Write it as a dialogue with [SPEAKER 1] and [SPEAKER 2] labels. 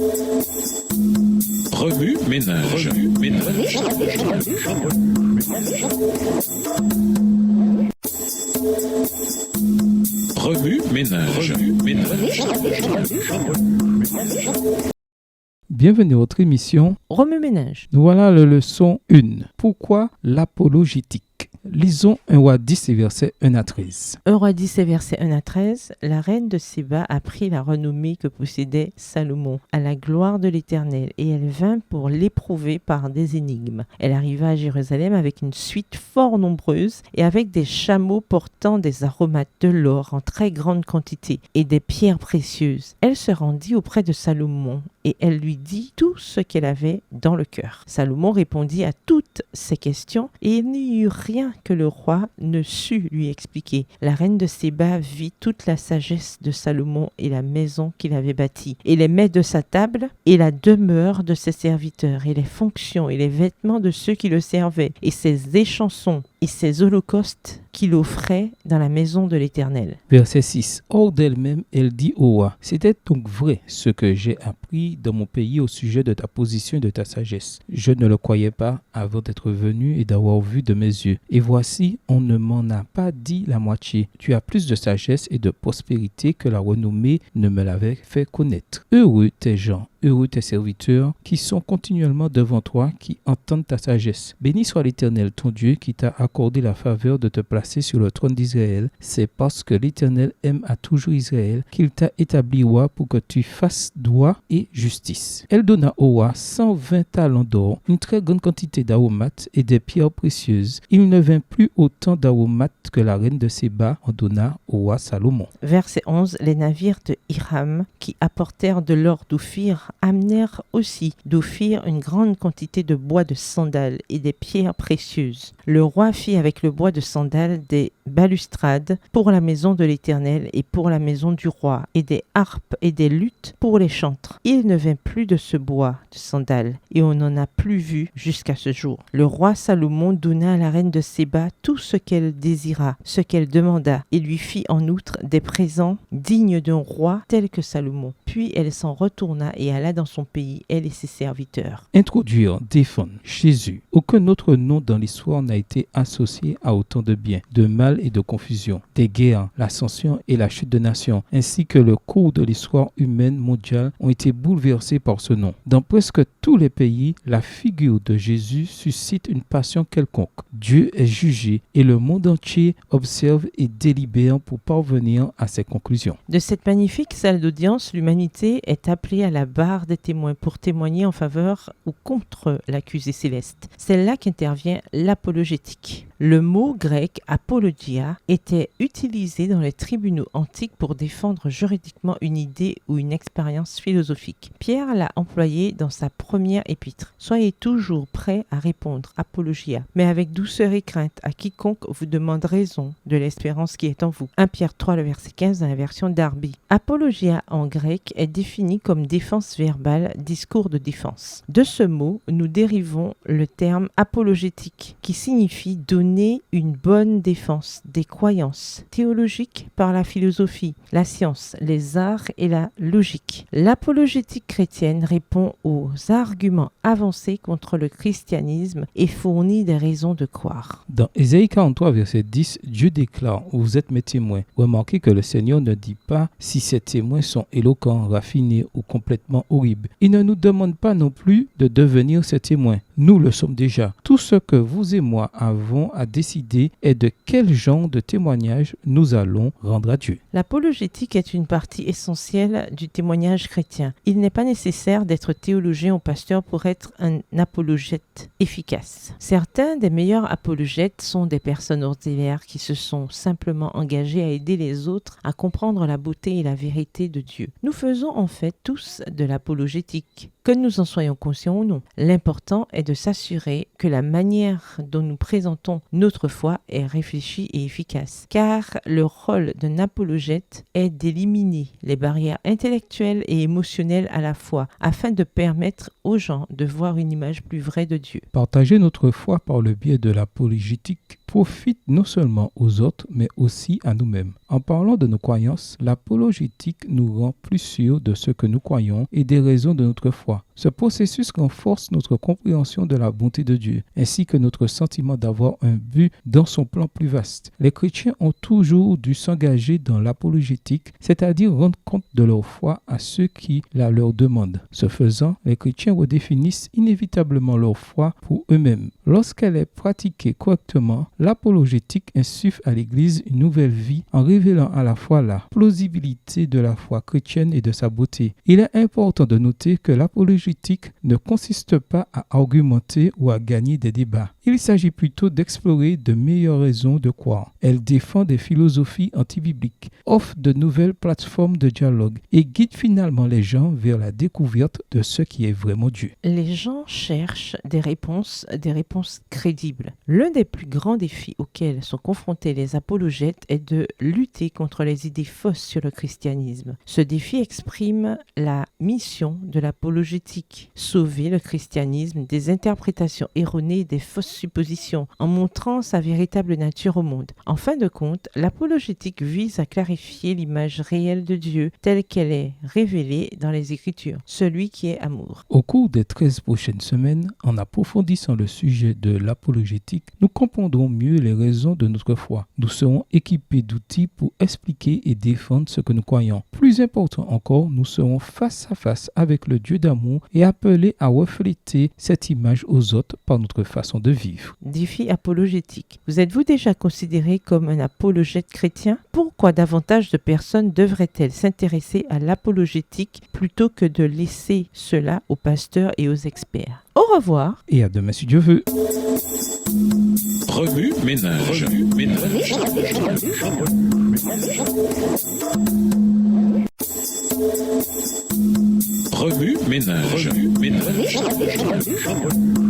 [SPEAKER 1] Remue ménage. Remue ménage.
[SPEAKER 2] Bienvenue à votre émission
[SPEAKER 3] Remue ménage.
[SPEAKER 2] Nous voilà la leçon 1. Pourquoi l'apologétique? Lisons 1 Roi 10 et versets 1 à 13.
[SPEAKER 3] 1 Roi 10 et versets 1 à 13, la reine de Séba apprit la renommée que possédait Salomon à la gloire de l'Éternel, et elle vint pour l'éprouver par des énigmes. Elle arriva à Jérusalem avec une suite fort nombreuse et avec des chameaux portant des aromates, de l'or en très grande quantité et des pierres précieuses. Elle se rendit auprès de Salomon et elle lui dit tout ce qu'elle avait dans le cœur. Salomon répondit à toutes ces questions et il n'y eut rien que le roi ne sut lui expliquer. La reine de Séba vit toute la sagesse de Salomon et la maison qu'il avait bâtie, et les mets de sa table, et la demeure de ses serviteurs, et les fonctions et les vêtements de ceux qui le servaient, et ses échansons et ses holocaustes qu'il offrait dans la maison de l'Éternel.
[SPEAKER 2] Verset 6. Hors d'elle-même, elle dit au roi, c'était donc vrai ce que j'ai appris dans mon pays au sujet de ta position et de ta sagesse. Je ne le croyais pas avant d'être venu et d'avoir vu de mes yeux. Et voici, on ne m'en a pas dit la moitié. Tu as plus de sagesse et de prospérité que la renommée ne me l'avait fait connaître. Heureux tes gens, heureux tes serviteurs qui sont continuellement devant toi, qui entendent ta sagesse. Béni soit l'Éternel, ton Dieu, qui t'a accordé la faveur de te placer sur le trône d'Israël. C'est parce que l'Éternel aime à toujours Israël qu'il t'a établi roi pour que tu fasses droit et justice. Elle donna au roi 120 talents d'or, une très grande quantité d'aromates et des pierres précieuses. Il ne vint plus autant d'aromates que la reine de Séba en donna au roi Salomon.
[SPEAKER 3] Verset 11. Les navires de Hiram qui apportèrent de l'or d'Ophir amenèrent aussi d'Ophir une grande quantité de bois de sandal et des pierres précieuses. Le roi fit avec le bois de sandal des balustrades pour la maison de l'Éternel et pour la maison du roi, et des harpes et des luttes pour les chantres. Il ne vint plus de ce bois de sandal, et on n'en a plus vu jusqu'à ce jour. Le roi Salomon donna à la reine de Séba tout ce qu'elle désira, ce qu'elle demanda, et lui fit en outre des présents dignes d'un roi tel que Salomon. Puis elle s'en retourna et alla dans son pays, elle et ses serviteurs.
[SPEAKER 2] Introduire, défendre Jésus. Aucun autre nom dans l'histoire n'a été associé à autant de biens, de mal et de confusion, des guerres, l'ascension et la chute de nations, ainsi que le cours de l'histoire humaine mondiale ont été bouleversés par ce nom. Dans presque tous les pays, la figure de Jésus suscite une passion quelconque. Dieu est jugé et le monde entier observe et délibère pour parvenir à ses conclusions.
[SPEAKER 3] De cette magnifique salle d'audience, l'humanité est appelée à la barre des témoins pour témoigner en faveur ou contre l'accusé céleste. C'est là qu'intervient l'apologétique. Le mot grec apologia était utilisé dans les tribunaux antiques pour défendre juridiquement une idée ou une expérience philosophique. Pierre l'a employé dans sa première épître. Soyez toujours prêts à répondre, apologia, mais avec douceur et crainte à quiconque vous demande raison de l'espérance qui est en vous. 1 Pierre 3, le verset 15 dans la version Darby. Apologia en grec est défini comme défense verbale, discours de défense. De ce mot, nous dérivons le terme apologétique, qui signifie donner une bonne défense des croyances théologiques par la philosophie, la science, les arts et la logique. L'apologétique chrétienne répond aux arguments avancés contre le christianisme et fournit des raisons de croire.
[SPEAKER 2] Dans Ésaïe 43, verset 10, Dieu déclare « Vous êtes mes témoins ». Remarquez que le Seigneur ne dit pas si ces témoins sont éloquents, raffinés ou complètement horribles. Il ne nous demande pas non plus de devenir ses témoins. Nous le sommes déjà. Tout ce que vous et moi avons à décider est de quel genre de témoignage nous allons rendre à Dieu.
[SPEAKER 3] L'apologétique est une partie essentielle du témoignage chrétien. Il n'est pas nécessaire d'être théologien ou pasteur pour être un apologète efficace. Certains des meilleurs apologètes sont des personnes ordinaires qui se sont simplement engagées à aider les autres à comprendre la beauté et la vérité de Dieu. Nous faisons en fait tous de l'apologétique, que nous en soyons conscients ou non. L'important est de s'assurer que la manière dont nous présentons notre foi est réfléchie et efficace. Car le rôle d'un apologète est d'éliminer les barrières intellectuelles et émotionnelles à la fois, afin de permettre aux gens de voir une image plus vraie de Dieu.
[SPEAKER 2] Partager notre foi par le biais de l'apologétique profite non seulement aux autres, mais aussi à nous-mêmes. En parlant de nos croyances, l'apologétique nous rend plus sûrs de ce que nous croyons et des raisons de notre foi. Ce processus renforce notre compréhension de la bonté de Dieu, ainsi que notre sentiment d'avoir un but dans son plan plus vaste. Les chrétiens ont toujours dû s'engager dans l'apologétique, c'est-à-dire rendre compte de leur foi à ceux qui la leur demandent. Ce faisant, les chrétiens redéfinissent inévitablement leur foi pour eux-mêmes. Lorsqu'elle est pratiquée correctement, l'apologétique insuffle à l'Église une nouvelle vie en révélant à la fois la plausibilité de la foi chrétienne et de sa beauté. Il est important de noter que l'apologétique ne consiste pas à argumenter ou à gagner des débats. Il s'agit plutôt d'explorer de meilleures raisons de croire. Elle défend des philosophies antibibliques, offre de nouvelles plateformes de dialogue et guide finalement les gens vers la découverte de ce qui est vraiment Dieu.
[SPEAKER 3] Les gens cherchent des réponses crédibles. L'un des plus grands défis auxquels sont confrontés les apologètes est de lutter contre les idées fausses sur le christianisme. Ce défi exprime la mission de l'apologétique, sauver le christianisme des interprétations erronées et des fausses suppositions en montrant sa véritable nature au monde. En fin de compte, l'apologétique vise à clarifier l'image réelle de Dieu telle qu'elle est révélée dans les Écritures, celui qui est amour.
[SPEAKER 2] Au cours des 13 prochaines semaines, en approfondissant le sujet de l'apologétique, nous comprendrons mieux les raisons de notre foi. Nous serons équipés d'outils pour expliquer et défendre ce que nous croyons. Plus important encore, nous serons face à face avec le Dieu d'amour et appelés à refléter cette image aux autres par notre façon de vivre.
[SPEAKER 3] Défi apologétique. Vous êtes-vous déjà considéré comme un apologète chrétien? Pourquoi davantage de personnes devraient-elles s'intéresser à l'apologétique plutôt que de laisser cela aux pasteurs et aux experts? Au revoir.
[SPEAKER 2] Et à demain si Dieu veut.
[SPEAKER 1] Remue ménage. Remue ménage. Remue ménage. Remue ménage.